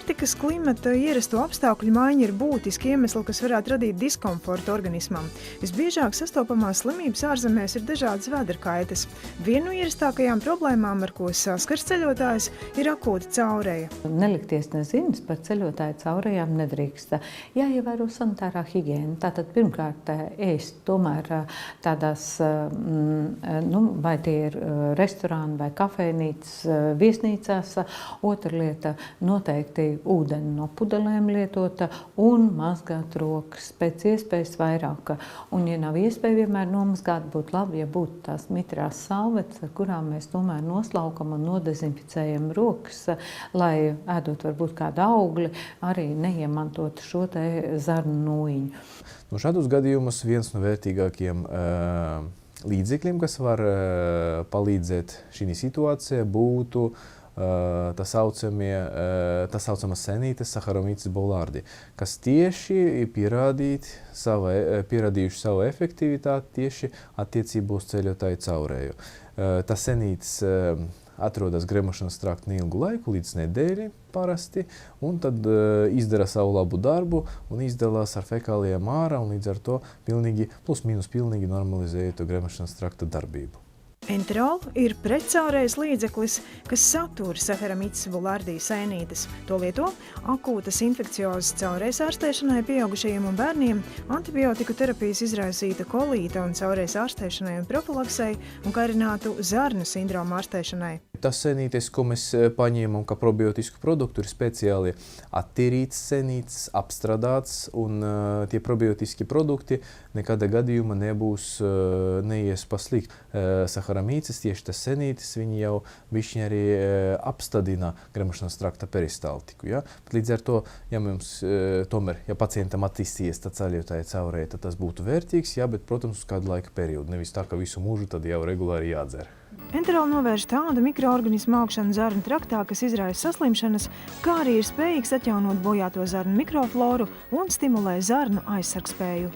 Ārtikas, klimata, ierasto apstākļu maiņa ir būtiski iemesli, kas varētu radīt diskomfortu organismam. Visbiežāk sastopamās slimības ārzemēs ir dažādas vēderkaitas. Viena no ierastākajām problēmām, ar ko saskars ceļotājs, ir akūta caureja. Nelikties nezinis par ceļotāju caurejām nedrīkst. Jāievēro sanitārā higiēna. Tātad pirmkārt ēst tomēr tādās, vai tie ir restorāni vai kafejnīcas, viesnīcās. Otra lieta noteikti ūdeni no pudelēm lietot un mazgāt rokas pēc iespējas vairāk. Un, ja nav iespēja vienmēr nomazgāt, būtu labi, ja būtu tās mitrās salvetes, ar kurām mēs tomēr noslaukam un nodezinficējam rokas, lai ēdot varbūt kādu augli, arī neiemantot šo te zarnu nūjiņu. No šādos gadījumus viens no vērtīgākiem līdzekļiem, kas var palīdzēt šī situācijā, būtu tā saucamā senītes Saharomyces boulardii, kas tieši ir pierādījuši savu efektivitāti tieši attiecībā uz ceļotāju caureju. Tā senītes atrodas gremošanas traktā neilgu laiku, līdz nedēļai parasti, un tad izdara savu labu darbu un izdalās ar fekālijām ārā, un līdz ar to plus-mínus pilnīgi normalizēja to gremošanas trakta darbību. Enterol ir pretcaurejas līdzeklis, kas satur Saharomyces boulardii sēnītes. To lieto akūtas infekciozes caurejas ārstēšanai pieaugušajiem un bērniem, antibiotiku terapijas izraisīta kolīta un caurejas ārstēšanai un profilaksei un karinātu zarnu sindroma ārstēšanai. Tas senītes, ko mēs paņēmam kā probiotisku produktu, ir speciāli attīrīts senītes, apstrādāts, un tie probiotiski produkti nekādā gadījumā neies paslikt. Saharomyces, tieši tas senītes, viņi jau bišķiņ arī apstādina gremošanas trakta peristaltiku. Ja? Līdz ar to, ja mums tomēr, ja pacientam attīstījies tā ceļotāja caureja, tad tas būtu vērtīgs, ja, bet, protams, uz kādu laika periodu. Nevis tā, ka visu mūžu tad jau regulāri jādzer. Enterol novērš tādu mikroorganismu augšanu zarnu traktā, kas izraisa saslimšanas, kā arī ir spējīgs atjaunot bojāto zarnu mikrofloru un stimulē zarnu aizsargspēju.